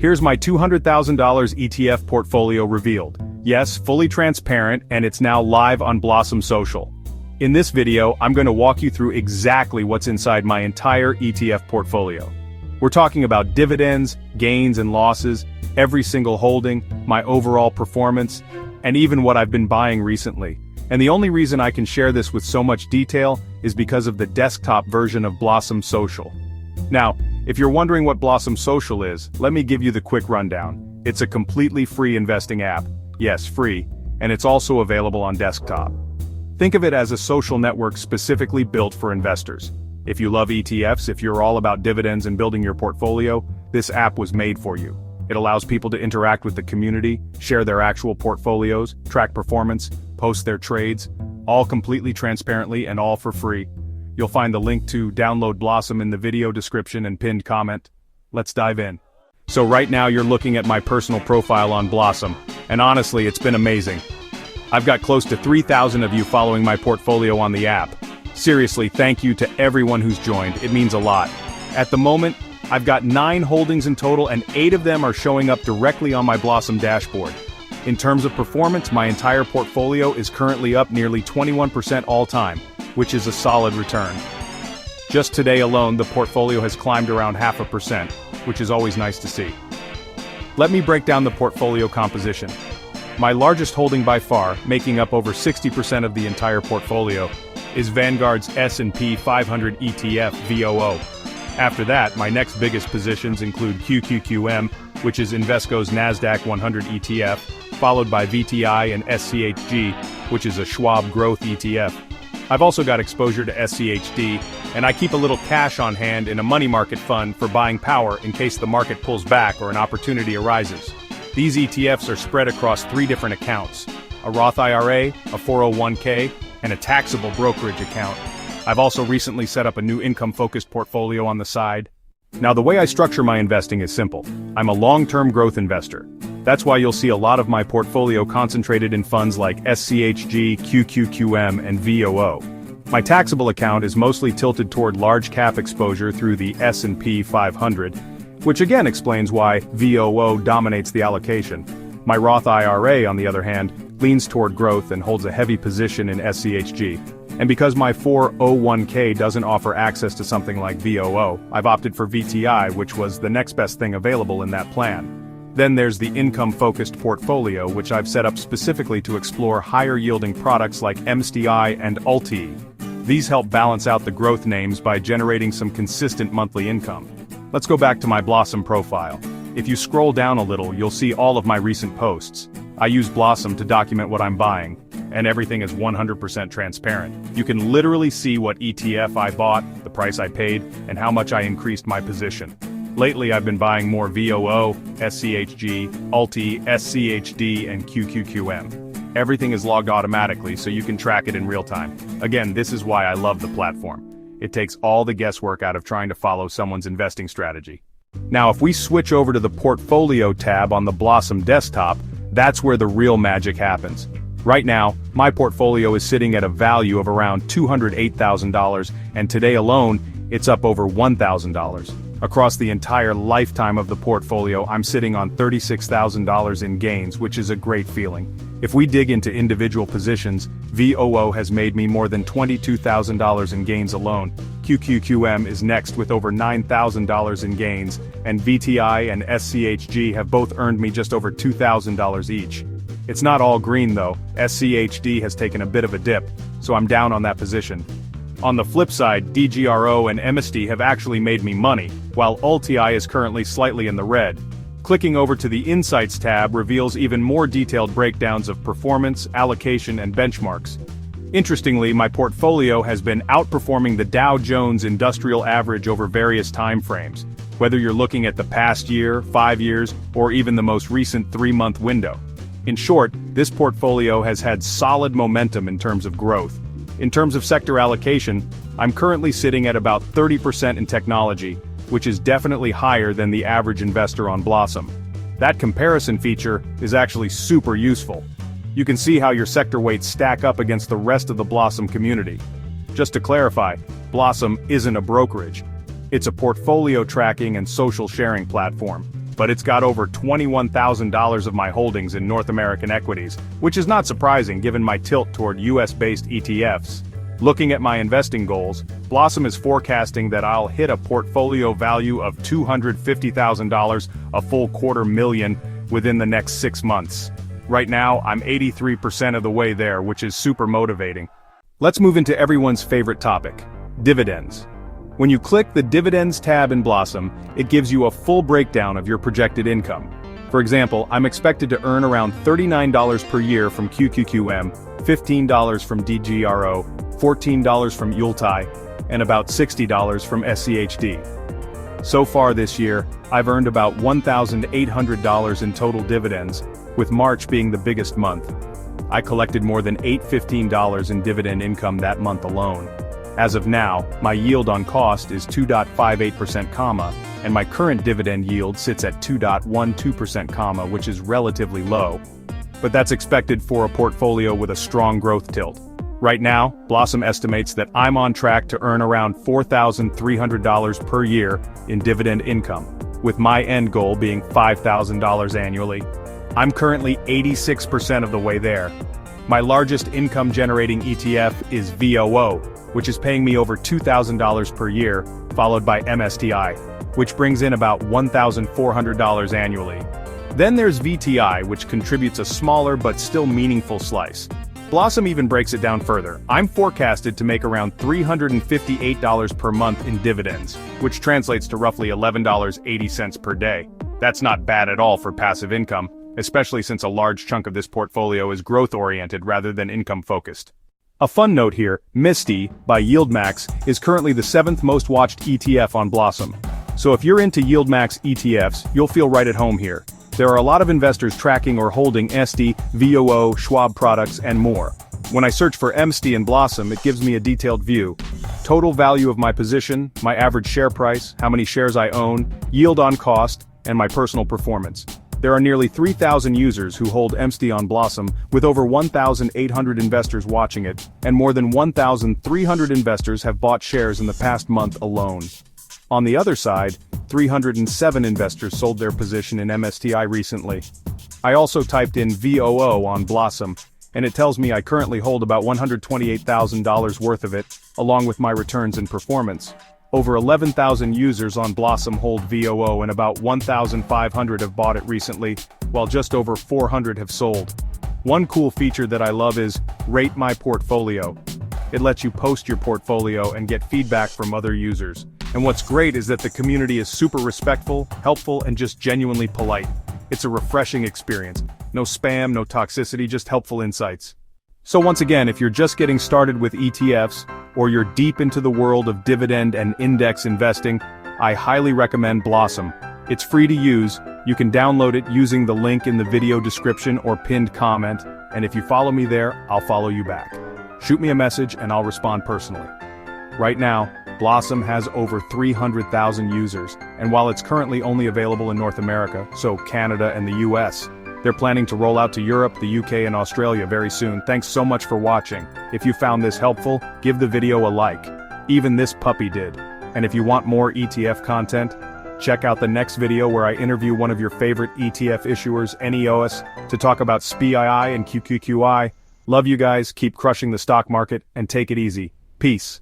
Here's my $200,000 ETF portfolio revealed. Yes, fully transparent, and it's now live on Blossom Social. In this video, I'm going to walk you through exactly what's inside my entire ETF portfolio. We're talking about dividends, gains and losses, every single holding, my overall performance, and even what I've been buying recently. And the only reason I can share this with so much detail is because of the desktop version of Blossom Social. Now, if you're wondering what Blossom Social is, let me give you the quick rundown. It's a completely free investing app. Yes, free, and it's also available on desktop. Think of it as a social network specifically built for investors. If you love ETFs, if you're all about dividends and building your portfolio, this app was made for you. It allows people to interact with the community, share their actual portfolios, track performance, post their trades, all completely transparently and all for free. You'll find the link to download Blossom in the video description and pinned comment. Let's dive in. So right now you're looking at my personal profile on Blossom, and honestly, it's been amazing. I've got close to 3,000 of you following my portfolio on the app. Seriously, thank you to everyone who's joined, it means a lot. At the moment, I've got 9 holdings in total and 8 of them are showing up directly on my Blossom dashboard. In terms of performance, my entire portfolio is currently up nearly 21% all time, which is a solid return. Just today alone, the portfolio has climbed around 0.5%, which is always nice to see. Let me break down the portfolio composition. My largest holding by far, making up over 60% of the entire portfolio, is Vanguard's S&P 500 ETF VOO. After that, my next biggest positions include QQQM, which is Invesco's NASDAQ 100 ETF, followed by VTI and SCHG, which is a Schwab Growth ETF. I've also got exposure to SCHD, and I keep a little cash on hand in a money market fund for buying power in case the market pulls back or an opportunity arises. These ETFs are spread across 3 different accounts: a Roth IRA, a 401k, and a taxable brokerage account. I've also recently set up a new income-focused portfolio on the side. Now, the way I structure my investing is simple. I'm a long-term growth investor. That's why you'll see a lot of my portfolio concentrated in funds like SCHG, QQQM, and VOO. My taxable account is mostly tilted toward large cap exposure through the S&P 500, which again explains why VOO dominates the allocation. My Roth IRA, on the other hand, leans toward growth and holds a heavy position in SCHG. And because my 401k doesn't offer access to something like VOO, I've opted for VTI, which was the next best thing available in that plan. Then there's the income-focused portfolio, which I've set up specifically to explore higher-yielding products like MSTY and ULTY. These help balance out the growth names by generating some consistent monthly income. Let's go back to my Blossom profile. If you scroll down a little, you'll see all of my recent posts. I use Blossom to document what I'm buying, and everything is 100% transparent. You can literally see what ETF I bought, the price I paid, and how much I increased my position. Lately I've been buying more VOO, SCHG, ULTY, SCHD, and QQQM. Everything is logged automatically so you can track it in real time. Again, this is why I love the platform. It takes all the guesswork out of trying to follow someone's investing strategy. Now, if we switch over to the Portfolio tab on the Blossom desktop, that's where the real magic happens. Right now, my portfolio is sitting at a value of around $208,000, and today alone, it's up over $1,000. Across the entire lifetime of the portfolio, I'm sitting on $36,000 in gains, which is a great feeling. If we dig into individual positions, VOO has made me more than $22,000 in gains alone. QQQM is next with over $9,000 in gains, and VTI and SCHG have both earned me just over $2,000 each. It's not all green though. SCHD has taken a bit of a dip, so I'm down on that position. On the flip side, DGRO and MSTY have actually made me money, while ULTY is currently slightly in the red. Clicking over to the Insights tab reveals even more detailed breakdowns of performance, allocation, and benchmarks. Interestingly, my portfolio has been outperforming the Dow Jones Industrial Average over various time frames, whether you're looking at the past year, 5 years, or even the most recent 3-month window. In short, this portfolio has had solid momentum in terms of growth. In terms of sector allocation, I'm currently sitting at about 30% in technology, which is definitely higher than the average investor on Blossom. That comparison feature is actually super useful. You can see how your sector weights stack up against the rest of the Blossom community. Just to clarify, Blossom isn't a brokerage. It's a portfolio tracking and social sharing platform. but it's got over $21,000 of my holdings in North American equities, which is not surprising given my tilt toward US-based ETFs. Looking at my investing goals, Blossom is forecasting that I'll hit a portfolio value of $250,000, a full $250,000, within the next 6 months. Right now, I'm 83% of the way there, which is super motivating. Let's move into everyone's favorite topic, dividends. When you click the Dividends tab in Blossom, it gives you a full breakdown of your projected income. For example, I'm expected to earn around $39 per year from QQQM, $15 from DGRO, $14 from ULTY, and about $60 from SCHD. So far this year, I've earned about $1,800 in total dividends, with March being the biggest month. I collected more than $815 in dividend income that month alone. As of now, my yield on cost is 2.58%, and my current dividend yield sits at 2.12%, which is relatively low. But that's expected for a portfolio with a strong growth tilt. Right now, Blossom estimates that I'm on track to earn around $4,300 per year in dividend income, with my end goal being $5,000 annually. I'm currently 86% of the way there. My largest income-generating ETF is VOO, which is paying me over $2,000 per year, followed by MSTY, which brings in about $1,400 annually. Then there's VTI, which contributes a smaller but still meaningful slice. Blossom even breaks it down further. I'm forecasted to make around $358 per month in dividends, which translates to roughly $11.80 per day. That's not bad at all for passive income, especially since a large chunk of this portfolio is growth-oriented rather than income-focused. A fun note here, MSTY, by YieldMax, is currently the 7th most watched ETF on Blossom. So if you're into YieldMax ETFs, you'll feel right at home here. There are a lot of investors tracking or holding SCHD, VOO, Schwab products, and more. When I search for MSTY in Blossom, it gives me a detailed view. Total value of my position, my average share price, how many shares I own, yield on cost, and my personal performance. There are nearly 3,000 users who hold MSTY on Blossom, with over 1,800 investors watching it, and more than 1,300 investors have bought shares in the past month alone. On the other side, 307 investors sold their position in MSTY recently. I also typed in VOO on Blossom, and it tells me I currently hold about $128,000 worth of it, along with my returns and performance. Over 11,000 users on Blossom hold VOO and about 1,500 have bought it recently, while just over 400 have sold. One cool feature that I love is Rate My Portfolio. It lets you post your portfolio and get feedback from other users. And what's great is that the community is super respectful, helpful, and just genuinely polite. It's a refreshing experience. No spam, no toxicity, just helpful insights. So once again, if you're just getting started with ETFs, or you're deep into the world of dividend and index investing, I highly recommend Blossom. It's free to use, you can download it using the link in the video description or pinned comment, and if you follow me there, I'll follow you back. Shoot me a message and I'll respond personally. Right now, Blossom has over 300,000 users, and while it's currently only available in North America, so Canada and the US, they're planning to roll out to Europe, the UK, and Australia very soon. Thanks so much for watching. If you found this helpful, give the video a like. Even this puppy did. And if you want more ETF content, check out the next video where I interview one of your favorite ETF issuers, NEOS, to talk about SPII and QQQI. Love you guys, keep crushing the stock market, and take it easy. Peace.